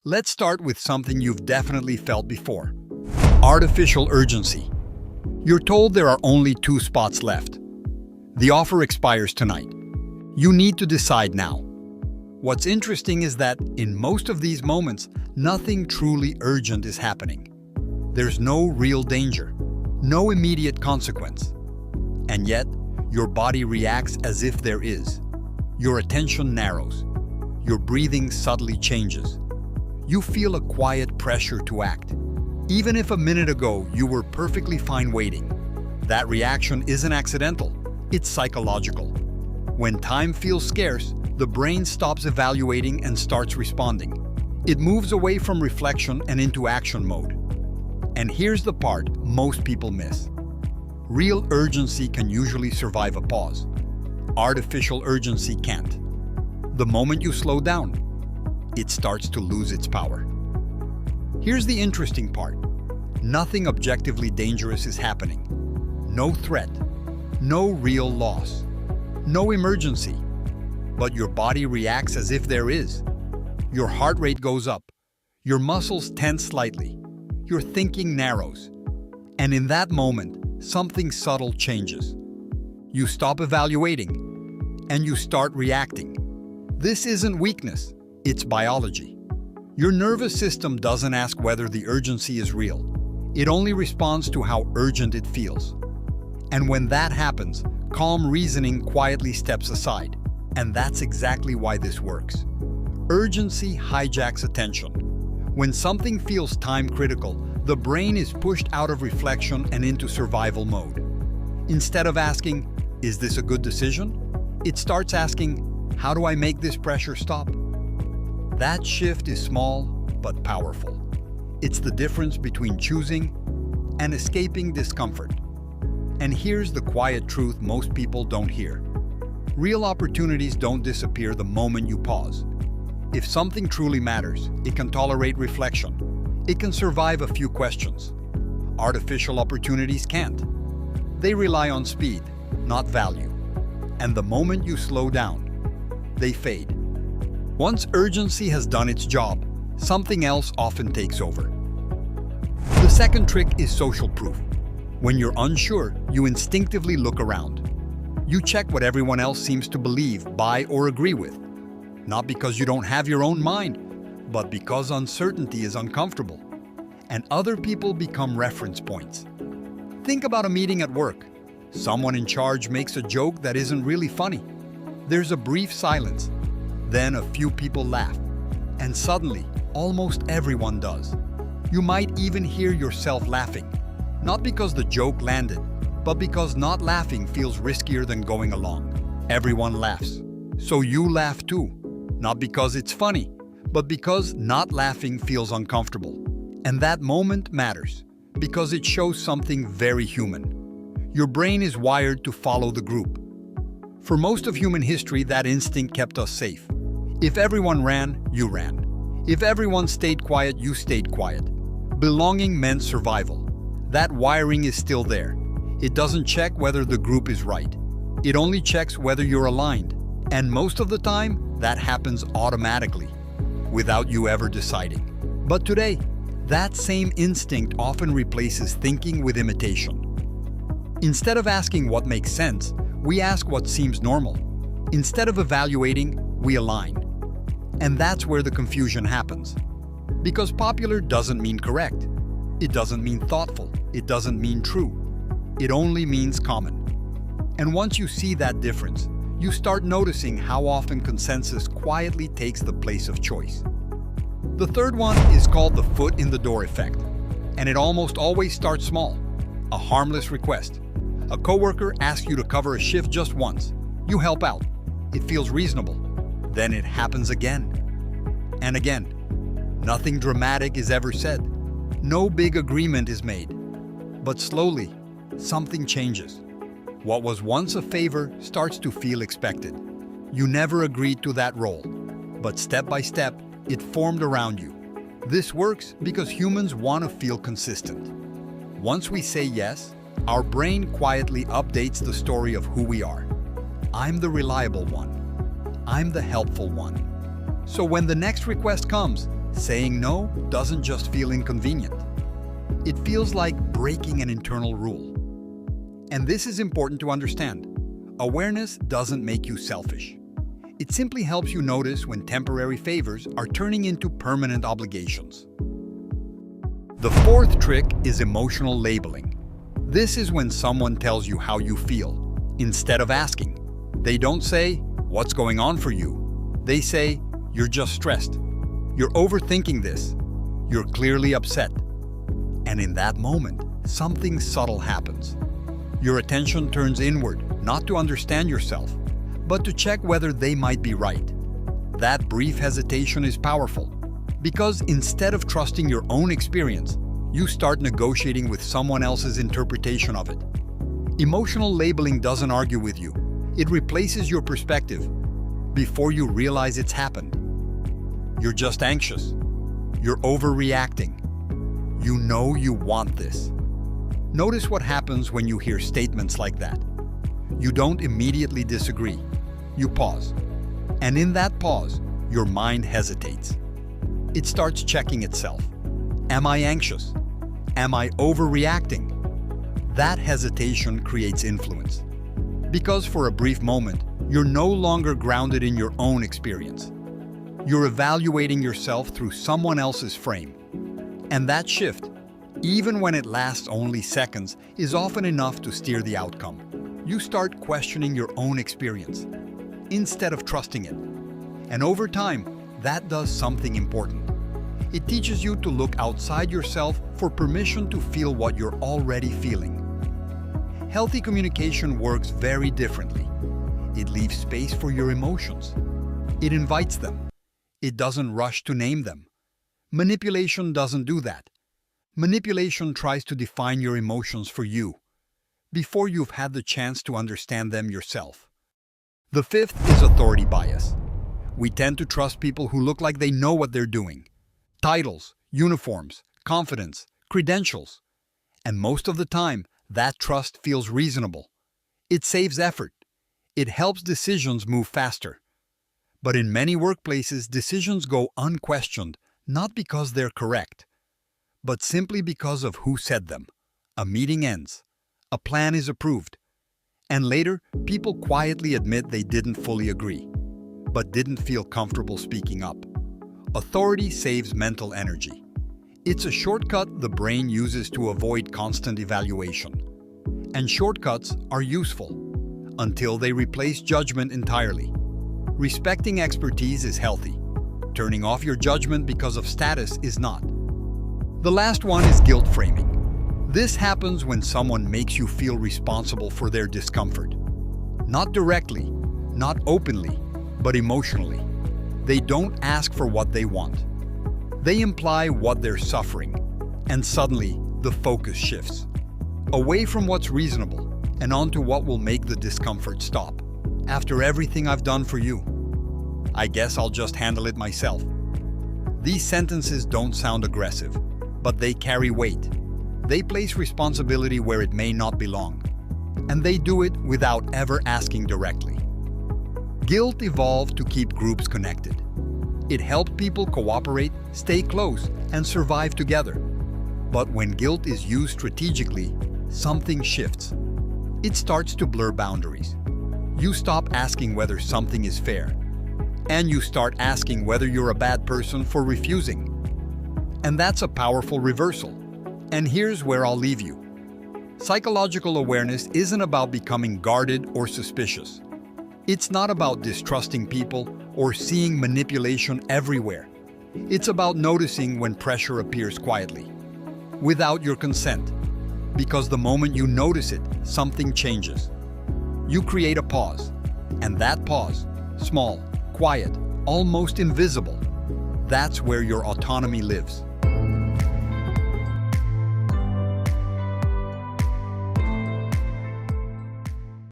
Let's start with something you've definitely felt before. Artificial urgency. You're told there are only 2 spots left. The offer expires tonight. You need to decide now. What's interesting is that in most of these moments, nothing truly urgent is happening. There's no real danger, no immediate consequence. And yet, your body reacts as if there is. Your attention narrows. Your breathing subtly changes. You feel a quiet pressure to act. Even if a minute ago you were perfectly fine waiting, that reaction isn't accidental, it's psychological. When time feels scarce, the brain stops evaluating and starts responding. It moves away from reflection and into action mode. And here's the part most people miss. Real urgency can usually survive a pause. Artificial urgency can't. The moment you slow down, it starts to lose its power. Here's the interesting part. Nothing objectively dangerous is happening. No threat, no real loss, no emergency. But your body reacts as if there is. Your heart rate goes up, your muscles tense slightly, your thinking narrows. And in that moment, something subtle changes. You stop evaluating, and you start reacting. This isn't weakness, it's biology. Your nervous system doesn't ask whether the urgency is real. It only responds to how urgent it feels. And when that happens, calm reasoning quietly steps aside. And that's exactly why this works. Urgency hijacks attention. When something feels time-critical, the brain is pushed out of reflection and into survival mode. Instead of asking, "Is this a good decision?" it starts asking, "How do I make this pressure stop?" That shift is small but powerful. It's the difference between choosing and escaping discomfort. And here's the quiet truth most people don't hear. Real opportunities don't disappear the moment you pause. If something truly matters, it can tolerate reflection. It can survive a few questions. Artificial opportunities can't. They rely on speed, not value. And the moment you slow down, they fade. Once urgency has done its job, something else often takes over. The second trick is social proof. When you're unsure, you instinctively look around. You check what everyone else seems to believe, buy, or agree with. Not because you don't have your own mind, but because uncertainty is uncomfortable. And other people become reference points. Think about a meeting at work. Someone in charge makes a joke that isn't really funny. There's a brief silence. Then a few people laugh. And suddenly, almost everyone does. You might even hear yourself laughing. Not because the joke landed, but because not laughing feels riskier than going along. Everyone laughs. So you laugh too. Not because it's funny, but because not laughing feels uncomfortable. And that moment matters, because it shows something very human. Your brain is wired to follow the group. For most of human history, that instinct kept us safe. If everyone ran, you ran. If everyone stayed quiet, you stayed quiet. Belonging meant survival. That wiring is still there. It doesn't check whether the group is right. It only checks whether you're aligned. And most of the time, that happens automatically, without you ever deciding. But today, that same instinct often replaces thinking with imitation. Instead of asking what makes sense, we ask what seems normal. Instead of evaluating, we align. And that's where the confusion happens. Because popular doesn't mean correct. It doesn't mean thoughtful. It doesn't mean true. It only means common. And once you see that difference, you start noticing how often consensus quietly takes the place of choice. The third one is called the foot in the door effect. And it almost always starts small. A harmless request. A coworker asks you to cover a shift just once. You help out. It feels reasonable. Then it happens again. And again. Nothing dramatic is ever said. No big agreement is made. But slowly, something changes. What was once a favor starts to feel expected. You never agreed to that role, but step by step, it formed around you. This works because humans want to feel consistent. Once we say yes, our brain quietly updates the story of who we are. I'm the reliable one. I'm the helpful one. So when the next request comes, Saying no doesn't just feel inconvenient. It feels like breaking an internal rule. And this is important to understand. Awareness doesn't make you selfish. It simply helps you notice when temporary favors are turning into permanent obligations. The fourth trick is emotional labeling. This is when someone tells you how you feel, instead of asking. They don't say, "What's going on for you?" They say, "You're just stressed. You're overthinking this. You're clearly upset." And in that moment, something subtle happens. Your attention turns inward, not to understand yourself, but to check whether they might be right. That brief hesitation is powerful, because instead of trusting your own experience, you start negotiating with someone else's interpretation of it. Emotional labeling doesn't argue with you. It replaces your perspective before you realize it's happened. You're just anxious. You're overreacting. You know you want this. Notice what happens when you hear statements like that. You don't immediately disagree. You pause. And in that pause, your mind hesitates. It starts checking itself. Am I anxious? Am I overreacting? That hesitation creates influence. Because for a brief moment, you're no longer grounded in your own experience. You're evaluating yourself through someone else's frame. And that shift, even when it lasts only seconds, is often enough to steer the outcome. You start questioning your own experience instead of trusting it. And over time, that does something important. It teaches you to look outside yourself for permission to feel what you're already feeling. Healthy communication works very differently. It leaves space for your emotions. It invites them. It doesn't rush to name them. Manipulation doesn't do that. Manipulation tries to define your emotions for you, before you've had the chance to understand them yourself. The fifth is authority bias. We tend to trust people who look like they know what they're doing. Titles, uniforms, confidence, credentials. And most of the time, that trust feels reasonable. It saves effort. It helps decisions move faster. But in many workplaces, decisions go unquestioned, not because they're correct, but simply because of who said them. A meeting ends. A plan is approved. And later, people quietly admit they didn't fully agree, but didn't feel comfortable speaking up. Authority saves mental energy. It's a shortcut the brain uses to avoid constant evaluation. And shortcuts are useful until they replace judgment entirely. Respecting expertise is healthy. Turning off your judgment because of status is not. The last one is guilt framing. This happens when someone makes you feel responsible for their discomfort. Not directly, not openly, but emotionally. They don't ask for what they want. They imply what they're suffering, and suddenly the focus shifts. Away from what's reasonable and onto what will make the discomfort stop. After everything I've done for you, I guess I'll just handle it myself. These sentences don't sound aggressive, but they carry weight. They place responsibility where it may not belong, and they do it without ever asking directly. Guilt evolved to keep groups connected. It helped people cooperate, stay close, and survive together. But when guilt is used strategically, something shifts. It starts to blur boundaries. You stop asking whether something is fair, and you start asking whether you're a bad person for refusing. And that's a powerful reversal. And here's where I'll leave you. Psychological awareness isn't about becoming guarded or suspicious. It's not about distrusting people or seeing manipulation everywhere. It's about noticing when pressure appears quietly, without your consent. Because the moment you notice it, something changes. You create a pause, and that pause, small, quiet, almost invisible, that's where your autonomy lives.